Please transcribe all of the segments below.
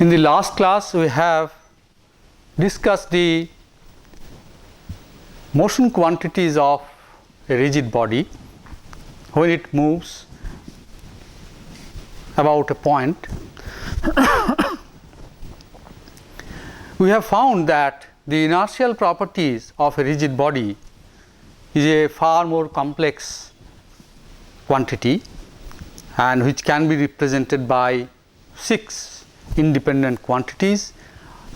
In the last class, we have discussed the motion quantities of a rigid body when it moves about a point. We have found that the inertial properties of a rigid body is a far more complex quantity and which can be represented by 6 independent quantities,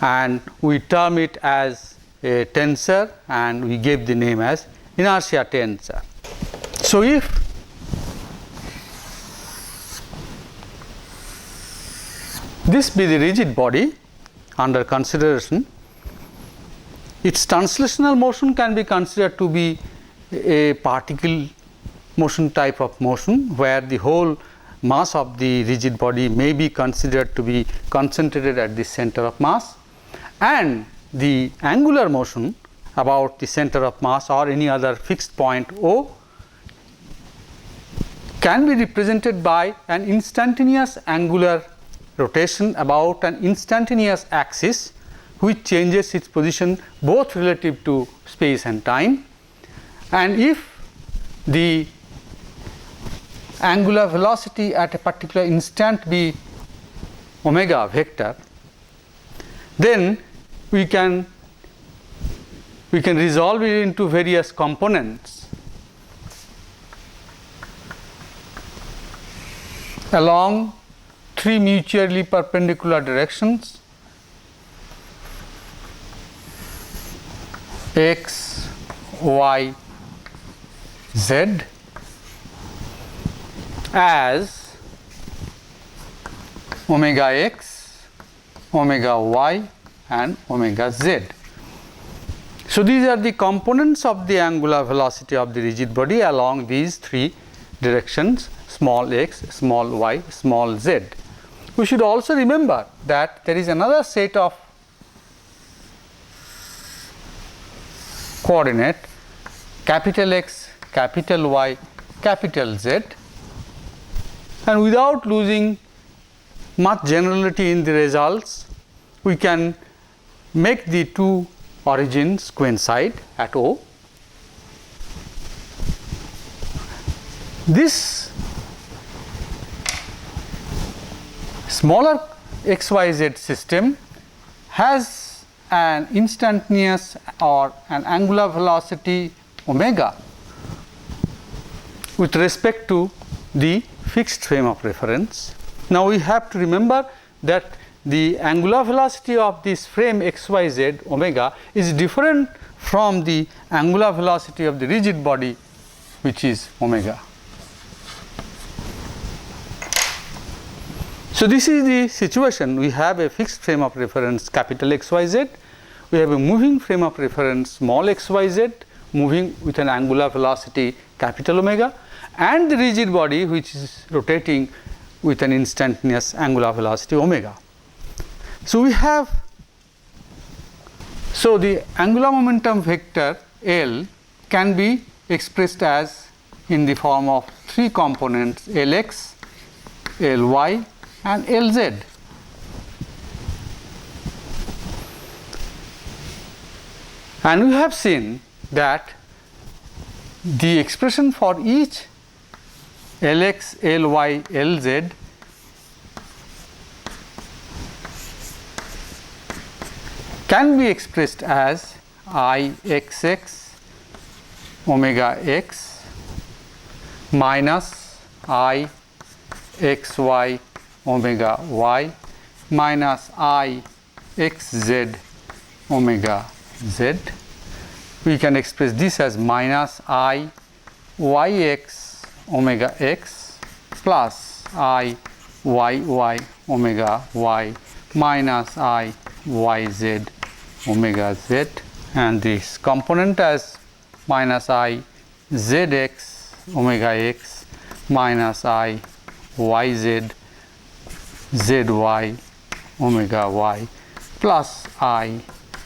and we term it as a tensor and we gave the name as inertia tensor. So, if this be the rigid body under consideration, its translational motion can be considered to be a particle motion type of motion, where the whole mass of the rigid body may be considered to be concentrated at the center of mass, and the angular motion about the center of mass or any other fixed point O can be represented by an instantaneous angular rotation about an instantaneous axis which changes its position both relative to space and time. And if the angular velocity at a particular instant be omega vector, then we can resolve it into various components along 3 mutually perpendicular directions x, y, z as omega x, omega y and omega z. So, these are the components of the angular velocity of the rigid body along these 3 directions, small x, small y, small z. We should also remember that there is another set of coordinate capital X, capital Y, capital Z, and without losing much generality in the results, we can make the 2 origins coincide at O. This smaller XYZ system has an instantaneous or an angular velocity omega with respect to the fixed frame of reference. Now, we have to remember that the angular velocity of this frame XYZ omega is different from the angular velocity of the rigid body, which is omega. So, this is the situation. We have a fixed frame of reference capital XYZ, we have a moving frame of reference small xyz moving with an angular velocity capital omega, and the rigid body which is rotating with an instantaneous angular velocity omega. So, we have the angular momentum vector L can be expressed as in the form of 3 components Lx, Ly and Lz. And we have seen that the expression for each Lx, Ly, Lz can be expressed as Ixx omega x minus Ixy omega y minus Ixz omega z. We can express this as minus Iyx omega x plus Iyy omega y minus Iyz omega z, and this component as minus Izx omega x minus Iyz zy omega y plus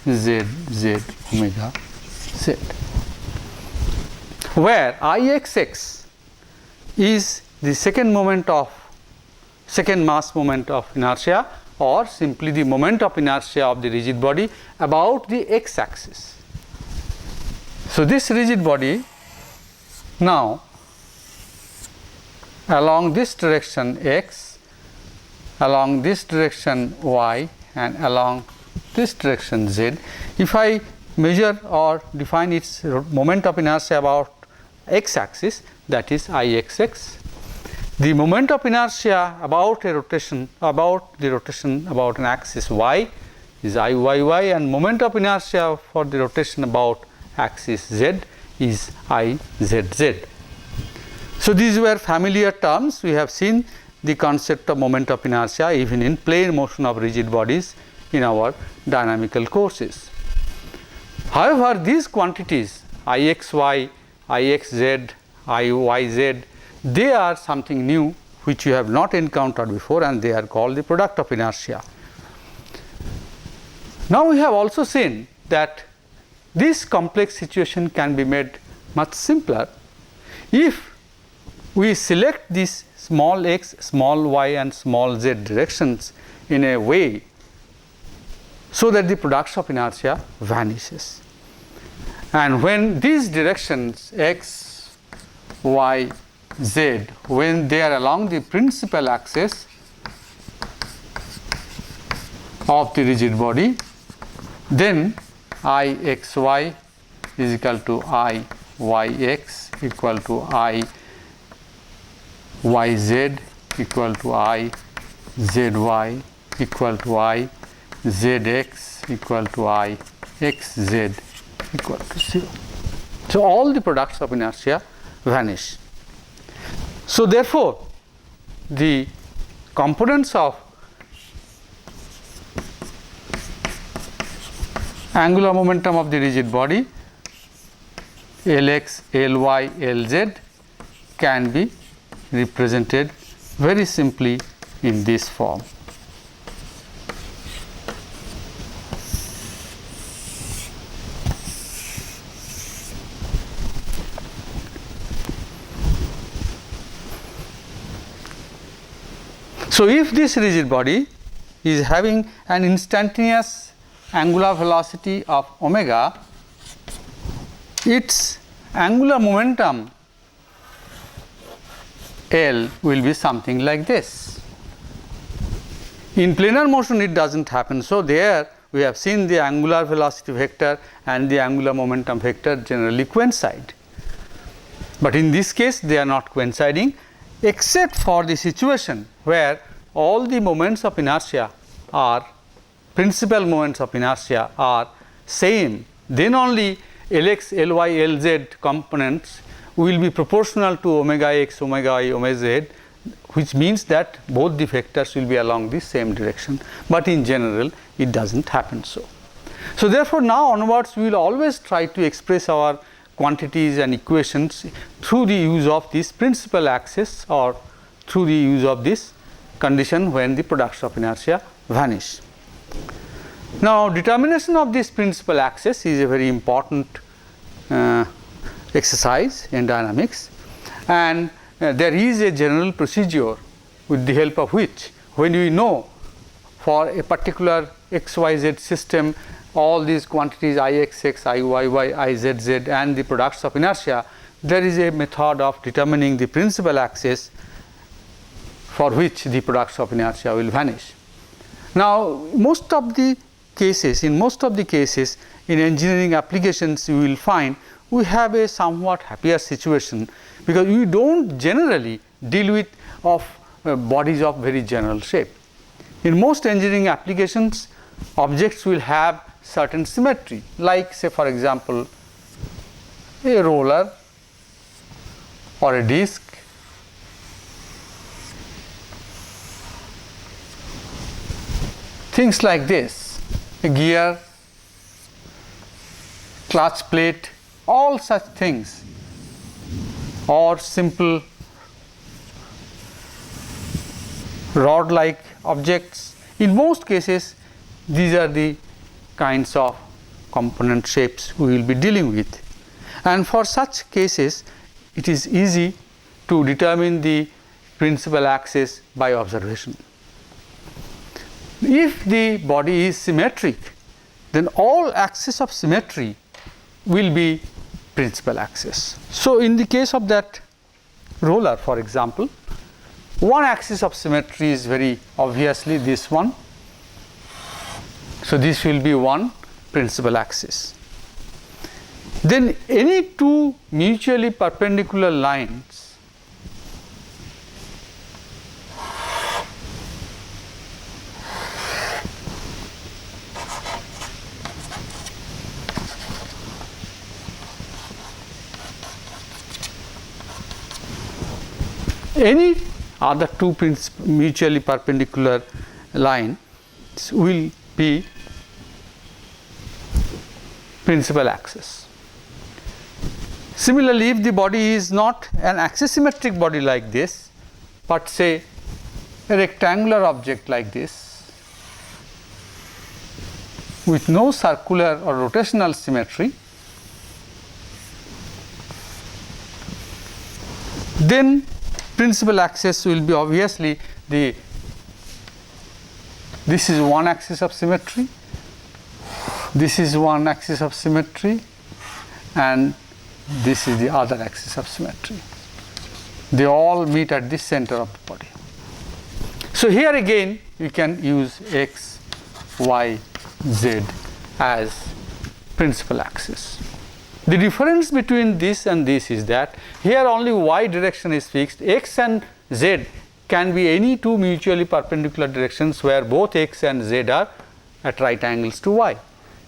Izz omega z, where Ixx is the second mass moment of inertia, or simply the moment of inertia of the rigid body about the x axis. So, this rigid body now along this direction x, along this direction y, and along this direction z, if I measure or define its moment of inertia about x axis, that is Ixx. The moment of inertia about a rotation, about an axis y is Iyy, and moment of inertia for the rotation about axis z is Izz. So, these were familiar terms. We have seen the concept of moment of inertia even in plane motion of rigid bodies in our dynamical courses. However, these quantities Ixy, Ixz, Iyz, they are something new which you have not encountered before, and they are called the product of inertia. Now, we have also seen that this complex situation can be made much simpler if we select these small x, small y, and small z directions in a way so that the product of inertia vanishes. And when these directions x, y, z, when they are along the principal axis of the rigid body, then Ixy is equal to Iyx equal to Iyz equal to Izy equal to Izx equal to Ixz equal to 0. So, all the products of inertia vanish. So, therefore, the components of angular momentum of the rigid body Lx, Ly, Lz can be represented very simply in this form. So, if this rigid body is having an instantaneous angular velocity of omega, its angular momentum L will be something like this. In planar motion it does not happen. So, there we have seen the angular velocity vector and the angular momentum vector generally coincide, but in this case they are not coinciding, except for the situation where all the moments of inertia are principal moments of inertia are same, then only Lx, Ly, Lz components will be proportional to omega x, omega y, omega z, which means that both the vectors will be along the same direction, but in general it does not happen so. So, therefore, now onwards we will always try to express our quantities and equations through the use of this principal axis or through the use of this condition when the products of inertia vanish. Now, determination of this principal axis is a very important exercise in dynamics, and there is a general procedure with the help of which, when we know for a particular xyz system all these quantities Ixx, Iyy, Izz and the products of inertia, there is a method of determining the principal axis for which the products of inertia will vanish. Now, in most of the cases in engineering applications you will find we have a somewhat happier situation, because we do not generally deal with bodies of very general shape. In most engineering applications, objects will have certain symmetry, like say for example a roller or a disc, things like this, a gear, clutch plate, all such things, or simple rod like objects. In most cases these are the kinds of component shapes we will be dealing with, and for such cases it is easy to determine the principal axis by observation. if the body is symmetric, then all axes of symmetry will be principal axis. So, in the case of that roller, for example, one axis of symmetry is very obviously this one. So, this will be one principal axis. Then any two mutually perpendicular lines any other two mutually perpendicular lines will be principal axis. Similarly, if the body is not an axisymmetric body like this, but say a rectangular object like this with no circular or rotational symmetry, then principal axis will be obviously this is one axis of symmetry, this is one axis of symmetry, and this is the other axis of symmetry. They all meet at the center of the body. So, here again we can use x, y, z as principal axis. The difference between this and this is that here only y direction is fixed, x and z can be any two mutually perpendicular directions where both x and z are at right angles to y.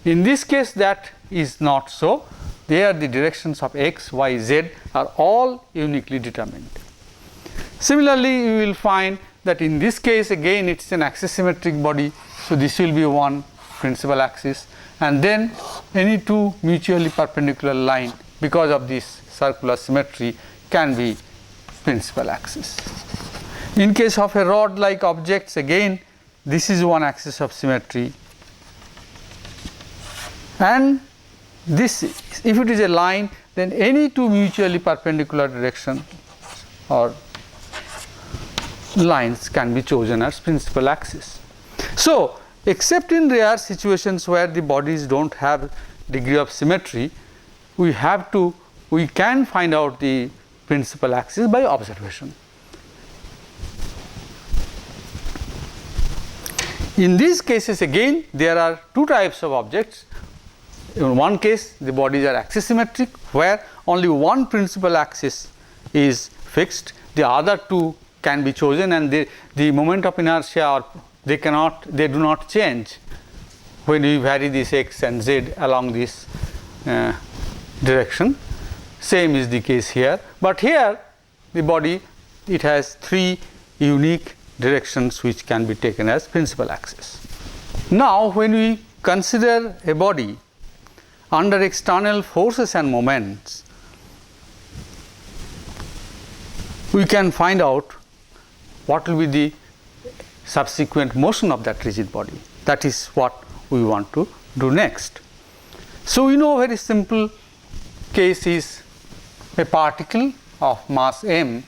In this case, that is not so. There the directions of x, y, z are all uniquely determined. Similarly, you will find that in this case again it is an axisymmetric body. So, this will be one principal axis, and then any two mutually perpendicular line because of this circular symmetry can be principal axis. In case of a rod like objects, again this is one axis of symmetry, and this, if it is a line, then any two mutually perpendicular direction or lines can be chosen as principal axis. So, except in rare situations where the bodies do not have degree of symmetry, we can find out the principal axis by observation. In these cases again there are two types of objects. In one case the bodies are axisymmetric where only one principal axis is fixed, the other two can be chosen, and the moment of inertia or they do not change when we vary this x and z along this direction. Same is the case here, but here the body, it has three unique directions which can be taken as principal axis. Now, when we consider a body under external forces and moments, we can find out what will be the subsequent motion of that rigid body. That is what we want to do next. So, we know a very simple case is a particle of mass m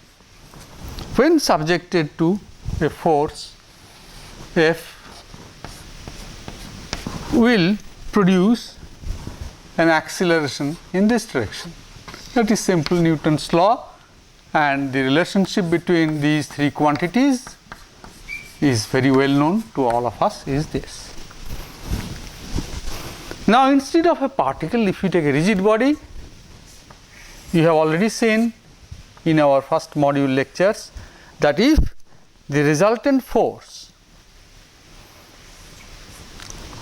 when subjected to a force F will produce an acceleration in this direction. That is simple Newton's law, and the relationship between these three quantities is very well known to all of us, is this. Now, instead of a particle, if you take a rigid body, you have already seen in our first module lectures that if the resultant force,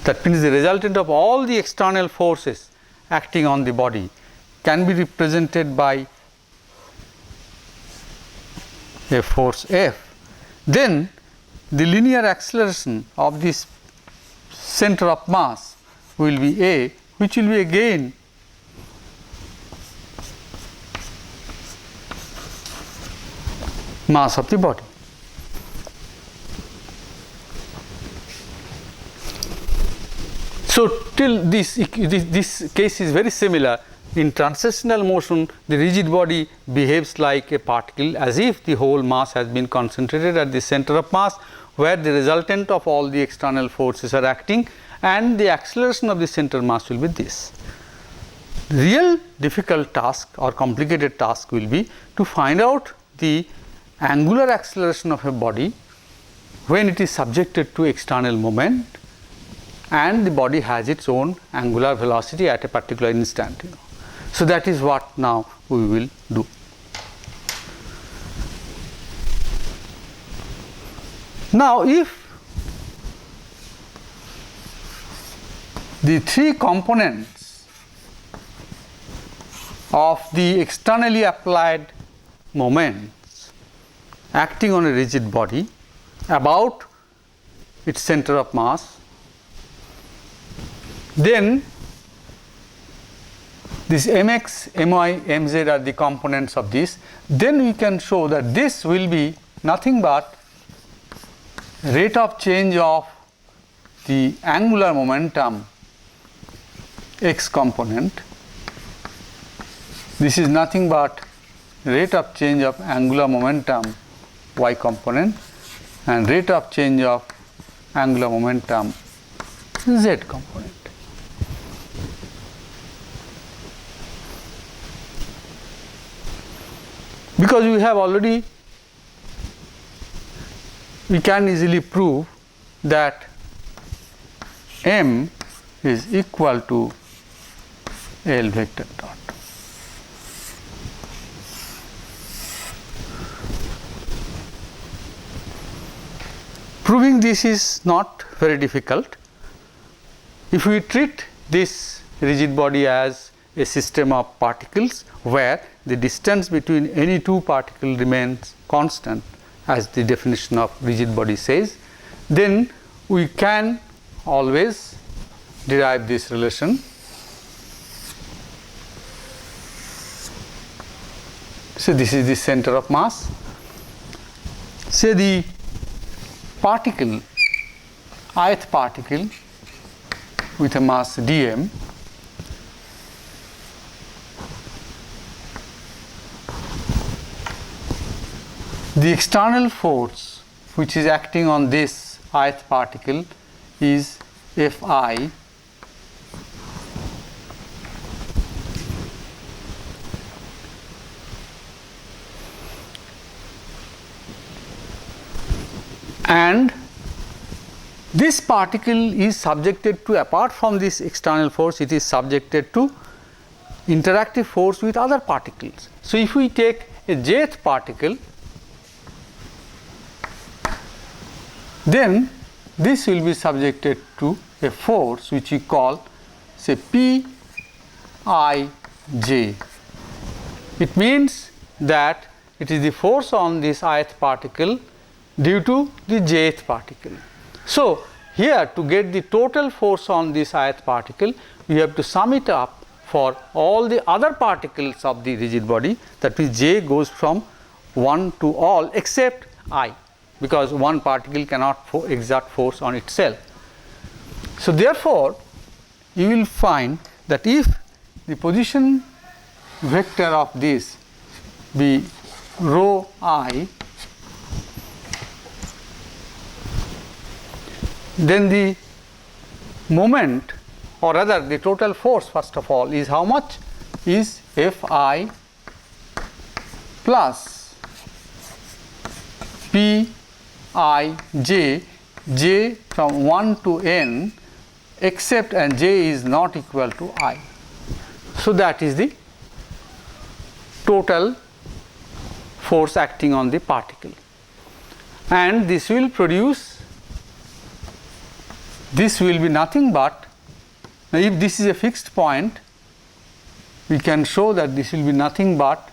that means the resultant of all the external forces acting on the body, can be represented by a force F, then the linear acceleration of this center of mass will be A, which will be again mass of the body. So, till this case is very similar in translational motion, the rigid body behaves like a particle, as if the whole mass has been concentrated at the center of mass, where the resultant of all the external forces are acting, and the acceleration of the center mass will be this. Real difficult task or complicated task will be to find out the angular acceleration of a body when it is subjected to external moment and the body has its own angular velocity at a particular instant. So, that is what now we will do. Now, if the three components of the externally applied moments acting on a rigid body about its center of mass, then this mx, my, mz are the components of this, then we can show that this will be nothing but rate of change of the angular momentum x component. This is nothing but rate of change of angular momentum y component and rate of change of angular momentum z component. Because we have already, we can easily prove that m is equal to L vector dot. Proving this is not very difficult. If we treat this rigid body as a system of particles where the distance between any two particles remains constant, as the definition of rigid body says, then we can always derive this relation. So, this is the center of mass. Say the particle, ith particle with a mass dm, the external force which is acting on this ith particle is Fi, and this particle is subjected to, apart from this external force, it is subjected to interactive force with other particles. So, if we take a jth particle, then this will be subjected to a force which we call, say, P I j. It means that it is the force on this ith particle due to the jth particle. So, here to get the total force on this ith particle, we have to sum it up for all the other particles of the rigid body, that means j goes from 1 to all except I, because one particle cannot exert force on itself. So, therefore, you will find that if the position vector of this be rho I, then the moment, or rather the total force first of all, is how much? Is Fi plus P I j, j from 1 to n, except and j is not equal to I. So, that is the total force acting on the particle, and this will produce, this will be nothing but, now if this is a fixed point, we can show that this will be nothing but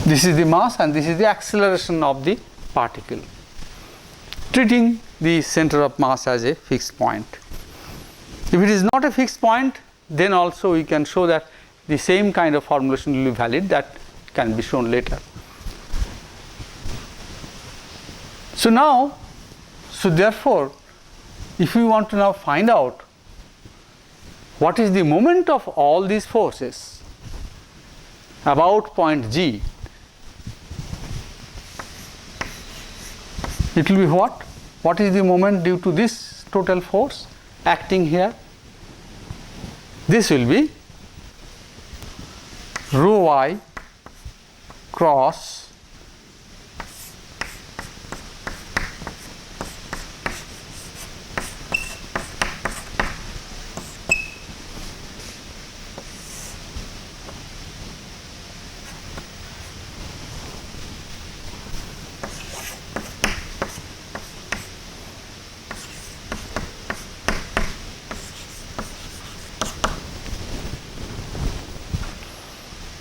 this is the mass and this is the acceleration of the particle, treating the center of mass as a fixed point. If it is not a fixed point, then also we can show that the same kind of formulation will be valid, that can be shown later. So therefore, if we want to now find out what is the moment of all these forces about point G, it will be what? What is the moment due to this total force acting here? This will be rho I cross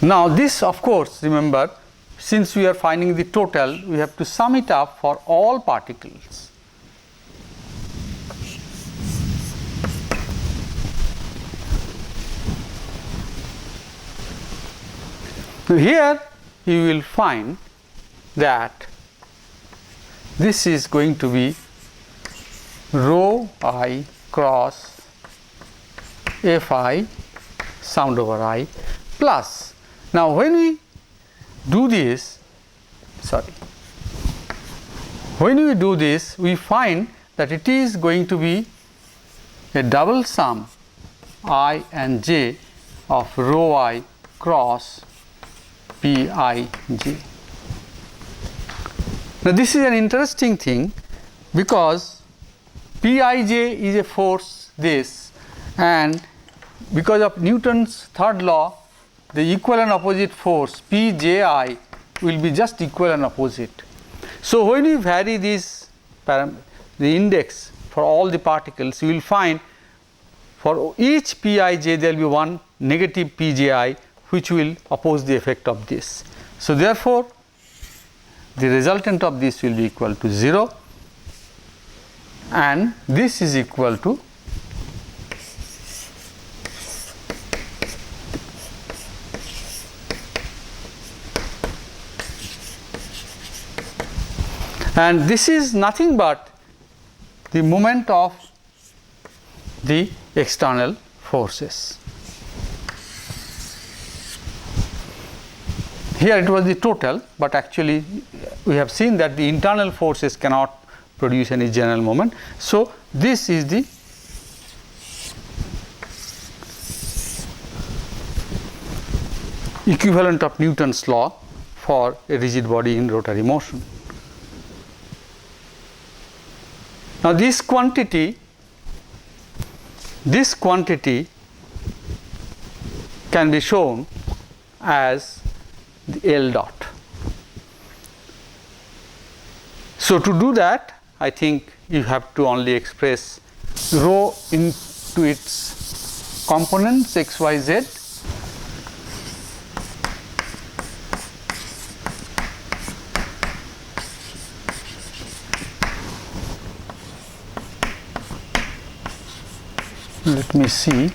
Now this, of course, remember, since we are finding the total, we have to sum it up for all particles. Now here you will find that this is going to be rho I cross Fi sound over I plus. Now when we do this, we find that it is going to be a double sum I and j of rho I cross Pij. Now this is an interesting thing, because Pij is a force this, and because of Newton's third law, the equal and opposite force Pji will be just equal and opposite. So when you vary this the index for all the particles, you will find for each Pij there will be one negative Pji which will oppose the effect of this. So therefore the resultant of this will be equal to 0, and this is equal to and this is nothing but the moment of the external forces. Here it was the total, but actually we have seen that the internal forces cannot produce any general moment. So this is the equivalent of Newton's law for a rigid body in rotary motion. Now this quantity can be shown as the L dot. So to do that, I think you have to only express rho into its components x, y, z. Let me see.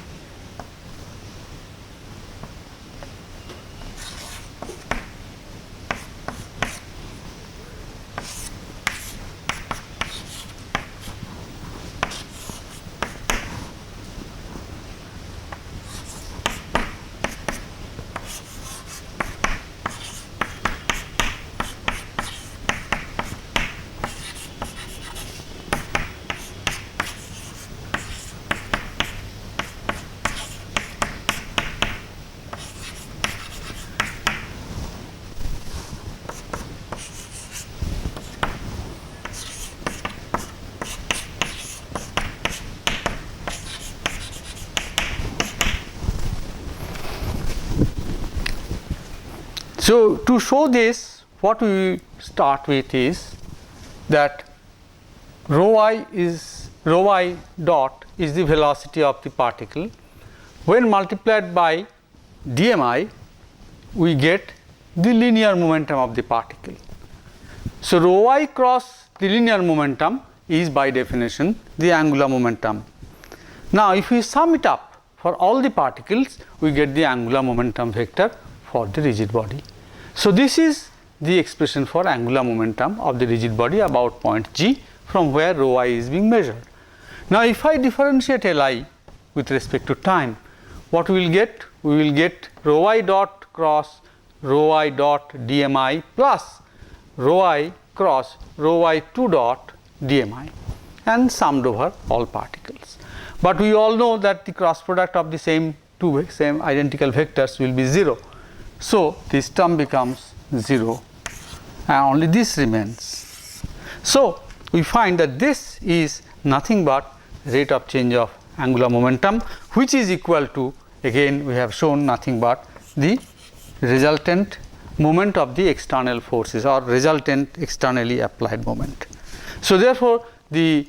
So to show this, what we start with is that rho I dot is the velocity of the particle. When multiplied by dmi, we get the linear momentum of the particle. So rho I cross the linear momentum is by definition the angular momentum. Now if we sum it up for all the particles, we get the angular momentum vector for the rigid body. So, this is the expression for angular momentum of the rigid body about point G, from where rho I is being measured. Now, if I differentiate Li with respect to time, what we will get? We will get rho I dot cross rho I dot dmi plus rho I cross rho I 2 dot dmi, and summed over all particles. But we all know that the cross product of the same identical vectors will be 0. So, this term becomes 0 and only this remains. So, we find that this is nothing but rate of change of angular momentum, which is equal to, again we have shown, nothing but the resultant moment of the external forces or resultant externally applied moment. So, therefore, the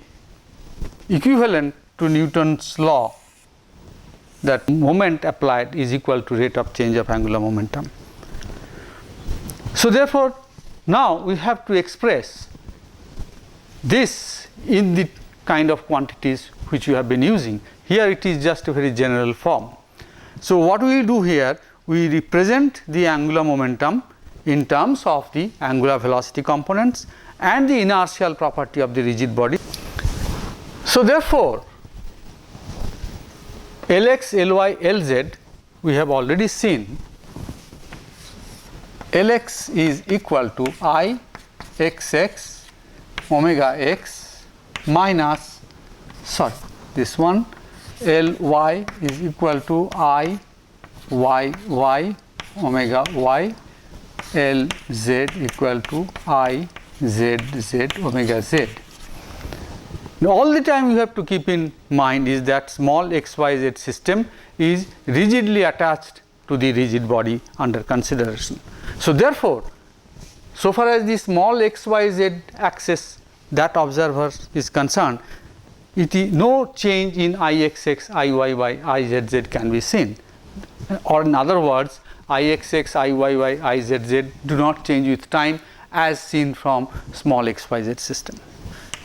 equivalent to Newton's law, that moment applied is equal to rate of change of angular momentum. So, therefore, now we have to express this in the kind of quantities which you have been using. Here it is just a very general form. So, what we will do here, we represent the angular momentum in terms of the angular velocity components and the inertial property of the rigid body. So, therefore, Lx, Ly, Lz we have already seen. Lx is equal to I xx omega x minus, sorry, this one, Ly is equal to I y y omega y, Lz equal to I z z omega z. Now, all the time you have to keep in mind is that small xyz system is rigidly attached to the rigid body under consideration. So, therefore, so far as the small xyz axis that observer is concerned, it is no change in Ixx, Iyy, Izz can be seen, or in other words, Ixx, Iyy, Izz do not change with time as seen from small xyz system.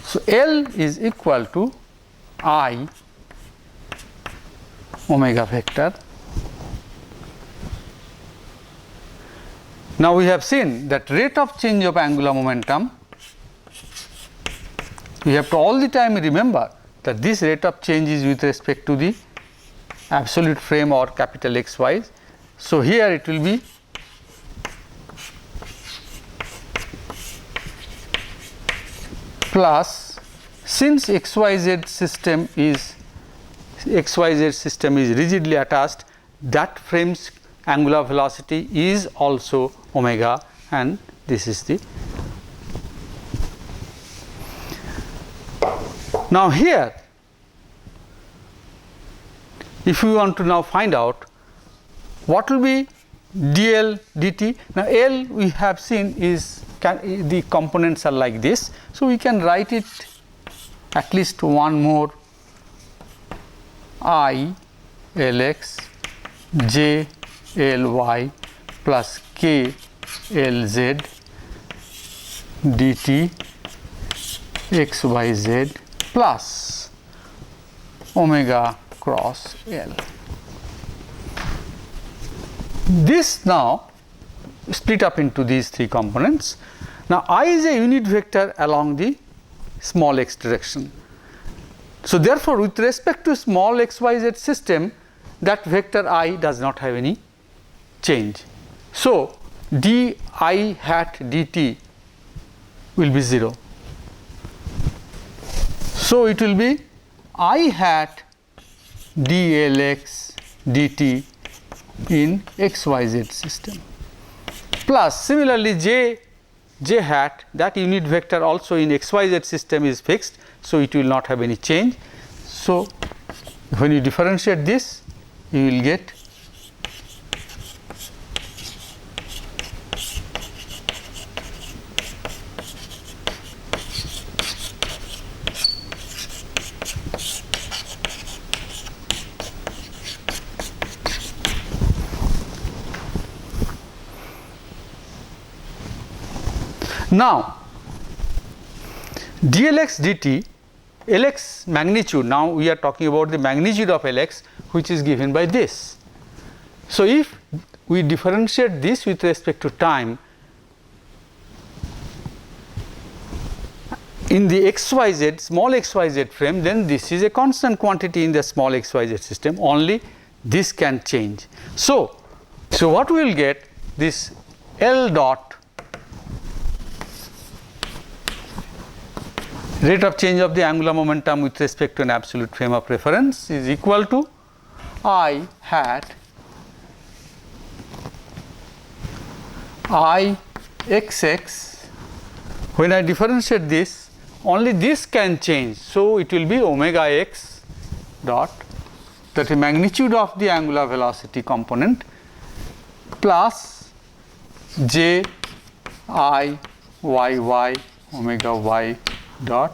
So, L is equal to I omega vector. Now, we have seen that rate of change of angular momentum, we have to all the time remember that this rate of change is with respect to the absolute frame or capital XY. So, here it will be plus, since XYZ system is rigidly attached, that frame's angular velocity is also omega, and this is the. Now, here if we want to now find out what will be dl dt. Now, L we have seen is the components are like this. So, we can write it at least one more, I Lx j Ly plus k Lz dt xyz plus omega cross L. This now split up into these three components. Now, I is a unit vector along the small x direction. So, therefore, with respect to small xyz system, that vector I does not have any change. So, d I hat dt will be 0. So, it will be I hat dlx dt in xyz system plus similarly j hat, that unit vector also in xyz system is fixed. So, it will not have any change. So, when you differentiate this, you will get now dlx dt, Lx magnitude, now we are talking about the magnitude of Lx, which is given by this. So, if we differentiate this with respect to time, in the xyz, small xyz frame, then this is a constant quantity in the small xyz system, only this can change. So what we will get, this L dot rate of change of the angular momentum with respect to an absolute frame of reference is equal to I hat I xx. When I differentiate this, only this can change. So, it will be omega x dot, that is magnitude of the angular velocity component, plus j I y y omega y dot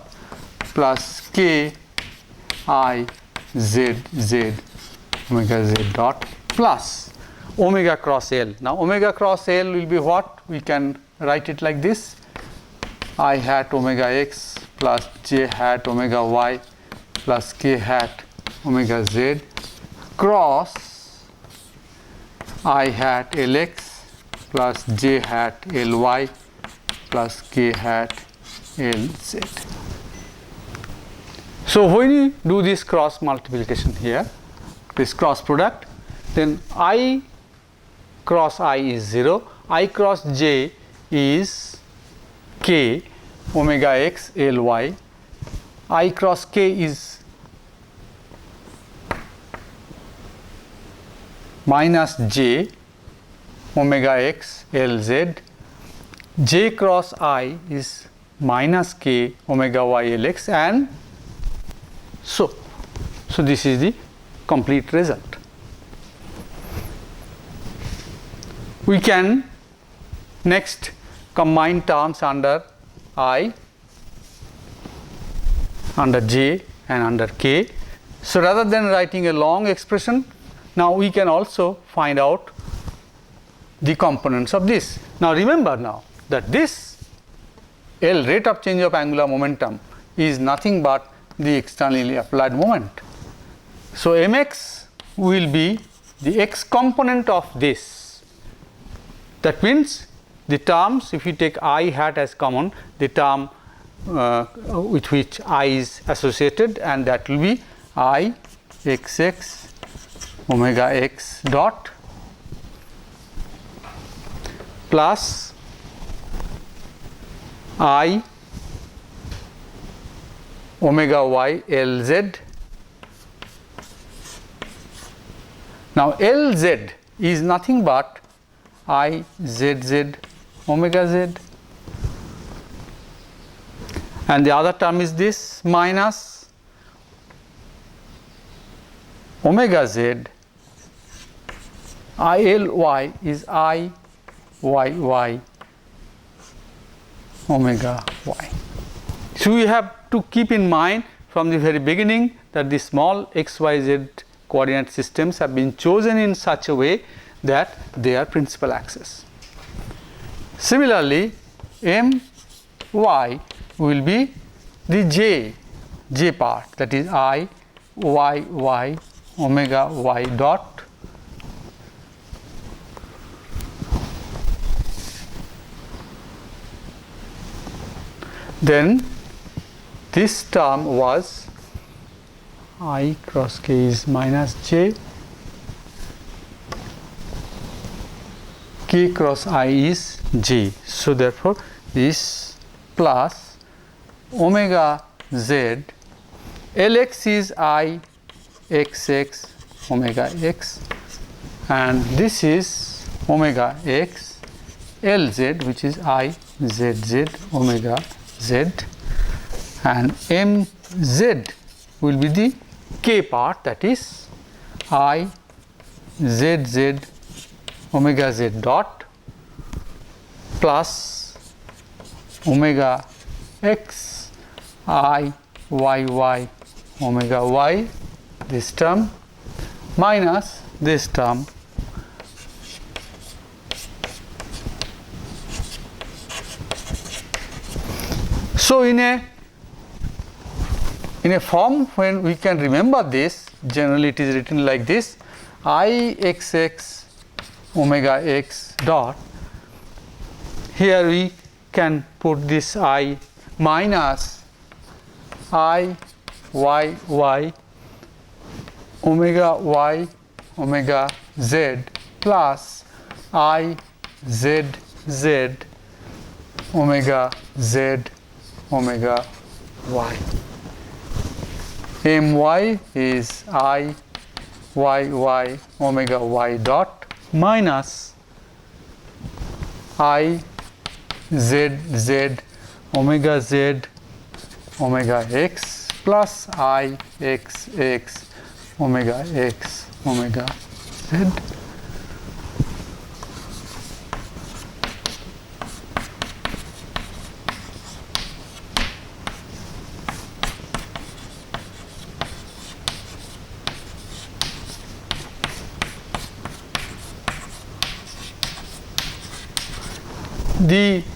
plus k I z z omega z dot plus omega cross L. Now, omega cross L will be what? We can write it like this: I hat omega x plus j hat omega y plus k hat omega z cross I hat Lx plus j hat Ly plus k hat Lz. So, when you do this cross multiplication here, this cross product, then I cross I is 0, I cross j is k omega x Ly, I cross k is minus j omega x Lz, j cross I is minus k omega y Lx, and so this is the complete result. We can next combine terms under I, under j and under k. So, rather than writing a long expression, now we can also find out the components of this. Now, remember now that this L, rate of change of angular momentum, is nothing but the externally applied moment. So, mx will be the x component of this. That means the terms, if you take I hat as common, the term with which I is associated, and that will be I xx omega x dot plus I omega y Lz. Now, Lz is nothing but I zz omega z, and the other term is this minus omega z, I Ly is I y y omega y. So, we have to keep in mind from the very beginning that the small x y z coordinate systems have been chosen in such a way that they are principal axis. Similarly, m y will be the j part, that is I y y omega y dot then this term was I cross k is minus j, k cross I is j. So, therefore, this plus omega z, Lx is I xx omega x, and this is omega x Lz, which is I zz omega z, and mz will be the k part, that is I zz omega z dot plus omega x I y y omega y, this term, minus this term. So, in a form when we can remember this, generally it is written like this: I xx omega x dot. Here we can put this I minus I y y omega z plus I z z omega z omega y. My is I y y omega y dot minus I z z omega z omega x plus I x x omega x omega z.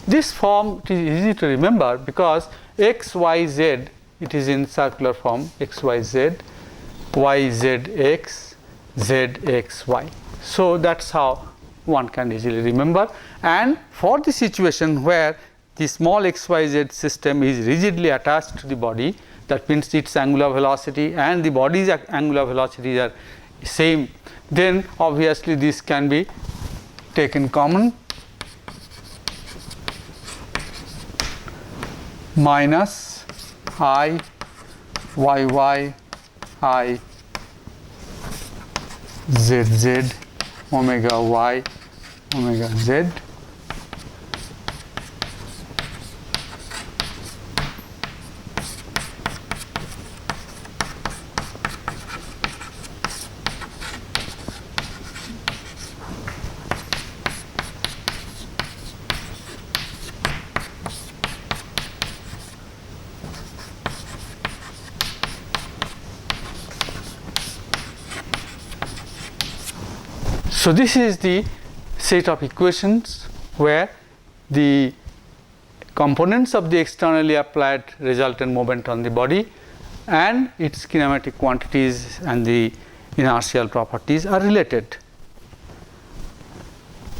This form it is easy to remember because x, y, z, it is in circular form x, y, z, y, z, x, z, x, y. So, that is how one can easily remember. And for the situation where the small x, y, z system is rigidly attached to the body, that means its angular velocity and the body's angular velocities are same, then obviously this can be taken common. Minus I y y I z z omega y omega z. So, this is the set of equations where the components of the externally applied resultant moment on the body and its kinematic quantities and the inertial properties are related.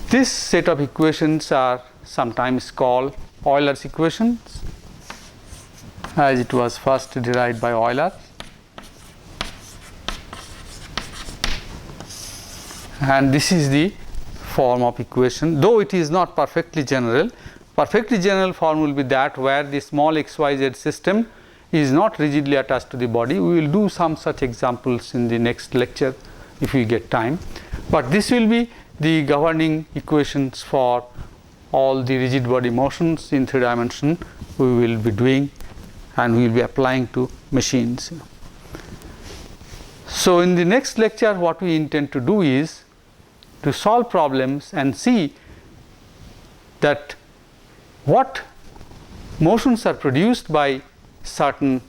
This set of equations are sometimes called Euler's equations, as it was first derived by Euler. And this is the form of equation, though it is not perfectly general. Perfectly general form will be that where the small xyz system is not rigidly attached to the body. We will do some such examples in the next lecture if we get time, but this will be the governing equations for all the rigid body motions in 3 dimension we will be doing and we will be applying to machines. So, in the next lecture what we intend to do is to solve problems and see that what motions are produced by certain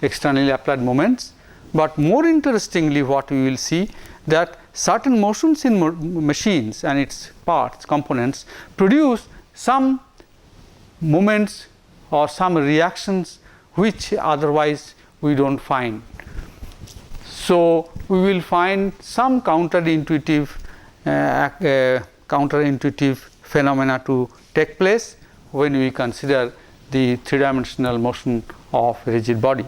externally applied moments, but more interestingly what we will see that certain motions in machines and its parts, components produce some moments or some reactions which otherwise we do not find. So, we will find some counterintuitive phenomena to take place when we consider the 3 dimensional motion of a rigid body.